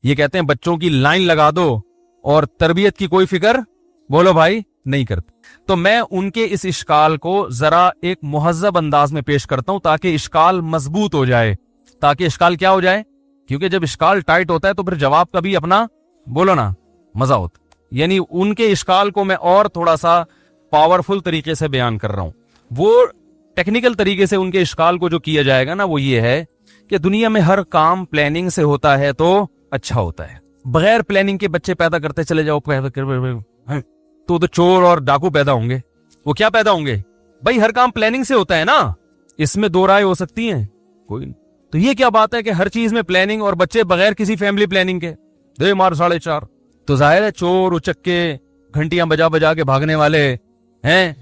یہ کہتے ہیں بچوں کی لائن لگا دو اور تربیت کی کوئی فکر بولو بھائی نہیں کرتے. تو میں ان کے اس اشکال کو ذرا ایک مہذب انداز میں پیش کرتا ہوں تاکہ اشکال مضبوط ہو جائے. تاکہ اشکال کیا ہو جائے؟ کیونکہ جب اشکال ٹائٹ ہوتا ہے تو پھر جواب کا بھی اپنا بولو نا مزہ ہوتا. یعنی ان کے اشکال کو میں اور تھوڑا سا پاورفل طریقے سے بیان کر رہا ہوں. وہ ٹیکنیکل طریقے سے ان کے اشکال کو جو کیا جائے گا نا وہ یہ ہے کہ دنیا میں ہر کام پلاننگ سے ہوتا ہے تو اچھا ہوتا ہے. بغیر پلاننگ کے بچے پیدا کرتے چلے جاؤ تو چور اور ڈاکو پیدا ہوں گے. وہ کیا پیدا ہوں گے بھائی؟ ہر کام پلاننگ سے ہوتا ہے نا. اس میں دو رائے ہو سکتی ہیں کوئی نہیں. تو یہ کیا بات ہے کہ ہر چیز میں پلاننگ اور بچے بغیر کسی فیملی پلاننگ کے دے مار 4.5. تو ظاہر ہے چور اچکے گھنٹیاں بجا بجا کے بھاگنے والے ہیں.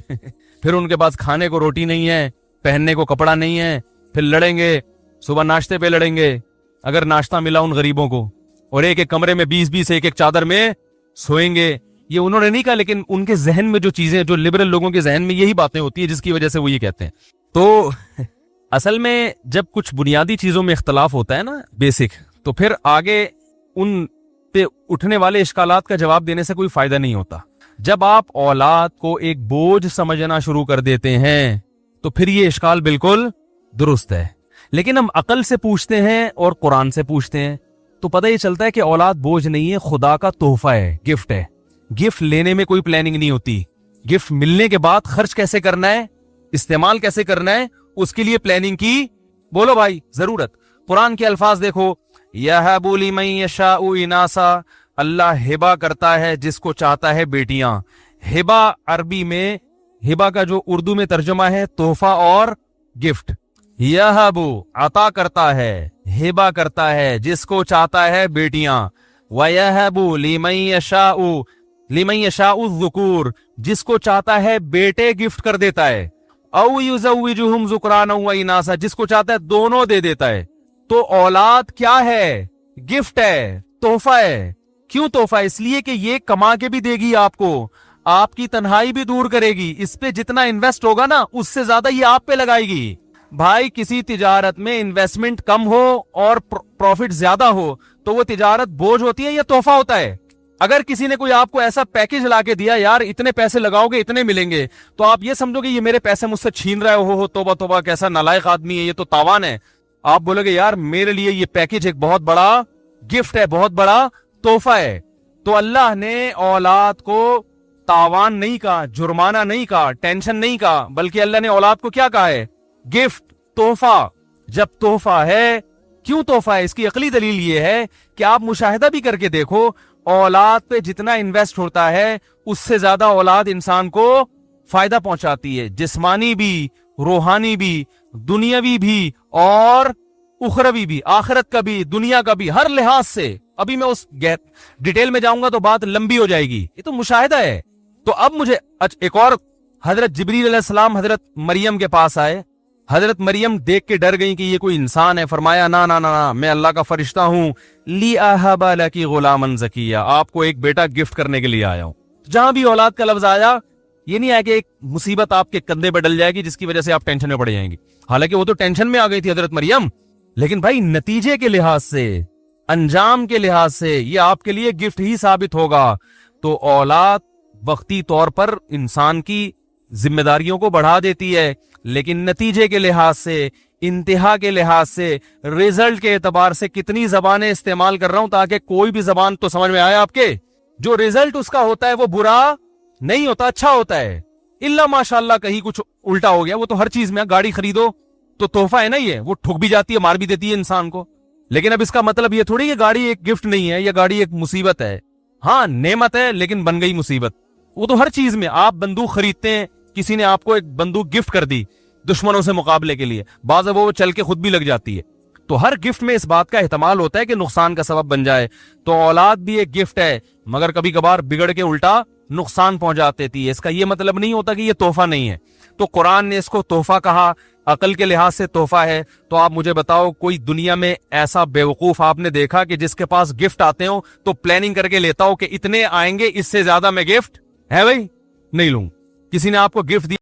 پھر ان کے پاس کھانے کو روٹی نہیں ہے, پہننے کو کپڑا نہیں ہے, پھر لڑیں گے صبح ناشتے پہ لڑیں گے اگر ناشتہ ملا ان غریبوں کو, اور ایک ایک کمرے میں 20 ایک چادر میں سوئیں گے. یہ انہوں نے نہیں کہا, لیکن ان کے ذہن میں جو چیزیں, جو لبرل لوگوں کے ذہن میں یہی باتیں ہوتی ہیں جس کی وجہ سے وہ یہ کہتے ہیں. تو اصل میں جب کچھ بنیادی چیزوں میں اختلاف ہوتا ہے نا بیسک, تو پھر آگے ان پہ اٹھنے والے اشکالات کا جواب دینے سے کوئی فائدہ نہیں ہوتا. جب آپ اولاد کو ایک بوجھ سمجھنا شروع کر دیتے ہیں تو پھر یہ اشکال بالکل درست ہے. لیکن ہم عقل سے پوچھتے ہیں اور قرآن سے پوچھتے ہیں تو پتہ یہ چلتا ہے کہ اولاد بوجھ نہیں ہے, خدا کا تحفہ ہے, گفٹ ہے. گفٹ لینے میں کوئی پلاننگ نہیں ہوتی. گفٹ ملنے کے بعد خرچ کیسے کرنا ہے, استعمال کیسے کرنا ہے, اس کے لیے پلاننگ کی بولو بھائی ضرورت. قرآن کے الفاظ دیکھو, یَهَبُ لِمَن یَشَاءُ إِنَاثًا, اللہ ہبہ کرتا ہے جس کو چاہتا ہے بیٹیاں. ہبہ عربی میں, ہبہ کا جو اردو میں ترجمہ ہے تحفہ اور گفٹ. یَهَبُ عطا کرتا ہے, ہبہ کرتا ہے جس کو چاہتا ہے بیٹیاں. وَيَهَبُ لِمَن يَشَاءُ, لِمَن يَشَاءُ الذُّكُورَ, جس کو چاہتا ہے بیٹے گفٹ کر دیتا ہے. او یزوجہم ذکرانا و اناسا, جس کو چاہتا ہے دونوں دے دیتا ہے. تو اولاد کیا ہے؟ گفٹ ہے, تحفہ ہے. کیوں تحفہ؟ اس لیے کہ یہ کما کے بھی دے گی آپ کو, آپ کی تنہائی بھی دور کرے گی. اس پہ جتنا انویسٹ ہوگا نا اس سے زیادہ یہ آپ پہ لگائے گی. بھائی کسی تجارت میں انویسٹمنٹ کم ہو اور پروفٹ زیادہ ہو تو وہ تجارت بوجھ ہوتی ہے یا تحفہ ہوتا ہے؟ اگر کسی نے کوئی آپ کو ایسا پیکج لا کے دیا, یار اتنے پیسے لگاؤ گے اتنے ملیں گے, تو آپ یہ سمجھو گے یہ میرے پیسے مجھ سے چھین رہا ہے, ہو توبہ توبہ کیسا نالائق آدمی ہے, یہ تو تاوان ہے. آپ بولو گے یار میرے لیے یہ پیکج ایک بہت بڑا گفٹ ہے, بہت بڑا تحفہ ہے. تو اللہ نے اولاد کو تاوان نہیں کہا, جرمانہ نہیں کہا, ٹینشن نہیں کہا, بلکہ اللہ نے اولاد کو کیا کہا ہے؟ گفٹ, تحفہ. جب تحفہ ہے, کیوں تحفہ ہے؟ اس کی عقلی دلیل یہ ہے کہ آپ مشاہدہ بھی کر کے دیکھو, اولاد پہ جتنا انویسٹ ہوتا ہے اس سے زیادہ اولاد انسان کو فائدہ پہنچاتی ہے, جسمانی بھی, روحانی بھی, دنیاوی بھی اور اخروی بھی, آخرت کا بھی, دنیا کا بھی, ہر لحاظ سے. ابھی میں اس ڈیٹیل میں جاؤں گا تو بات لمبی ہو جائے گی, یہ تو مشاہدہ ہے. تو اب مجھے ایک اور, حضرت جبریل علیہ السلام حضرت مریم کے پاس آئے. حضرت مریم دیکھ کے ڈر گئی کہ یہ کوئی انسان ہے. فرمایا نا نا نا, میں اللہ کا فرشتہ ہوں. لی اہب لکی غلاما زکیہ, آپ کو ایک بیٹا گفٹ کرنے کے لیے آیا ہوں. جہاں بھی اولاد کا لفظ آیا, یہ نہیں ہے کہ ایک مصیبت آپ کے کندھے پہ ڈل جائے گی جس کی وجہ سے آپ ٹینشن میں پڑ جائیں گی. حالانکہ وہ تو ٹینشن میں آ گئی تھی حضرت مریم, لیکن بھائی نتیجے کے لحاظ سے, انجام کے لحاظ سے یہ آپ کے لیے گفٹ ہی ثابت ہوگا. تو اولاد وقتی طور پر انسان کی ذمہ داریوں کو بڑھا دیتی ہے, لیکن نتیجے کے لحاظ سے, انتہا کے لحاظ سے, ریزلٹ کے اعتبار سے کتنی زبانیں استعمال کر رہا ہوں تاکہ کوئی بھی زبان تو سمجھ میں آئے آپ کے. جو ریزلٹ اس کا ہوتا ہے وہ برا نہیں ہوتا, اچھا ہوتا ہے. اللہ ماشاءاللہ کہیں کچھ الٹا ہو گیا, وہ تو ہر چیز میں, گاڑی خریدو تو تحفہ ہے نا, یہ وہ ٹھک بھی جاتی ہے, مار بھی دیتی ہے انسان کو. لیکن اب اس کا مطلب یہ تھوڑی کہ گاڑی ایک گفٹ نہیں ہے یا گاڑی ایک مصیبت ہے. ہاں نعمت ہے لیکن بن گئی مصیبت. وہ تو ہر چیز میں, آپ بندوق خریدتے ہیں, کسی نے آپ کو ایک بندوق گفٹ کر دی دشمنوں سے مقابلے کے لیے, بعض وہ چل کے خود بھی لگ جاتی ہے. تو ہر گفٹ میں اس بات کا احتمال ہوتا ہے کہ نقصان کا سبب بن جائے. تو اولاد بھی ایک گفٹ ہے, مگر کبھی کبھار بگڑ کے الٹا نقصان پہنچا دیتی ہے. اس کا یہ مطلب نہیں ہوتا کہ یہ تحفہ نہیں ہے. تو قرآن نے اس کو تحفہ کہا, عقل کے لحاظ سے تحفہ ہے. تو آپ مجھے بتاؤ کوئی دنیا میں ایسا بیوقوف آپ نے دیکھا کہ جس کے پاس گفٹ آتے ہوں تو پلاننگ کر کے لیتا ہو کہ اتنے آئیں گے, اس سے زیادہ میں گفٹ ہے بھائی نہیں لوں. کسی نے آپ کو گفٹ دیا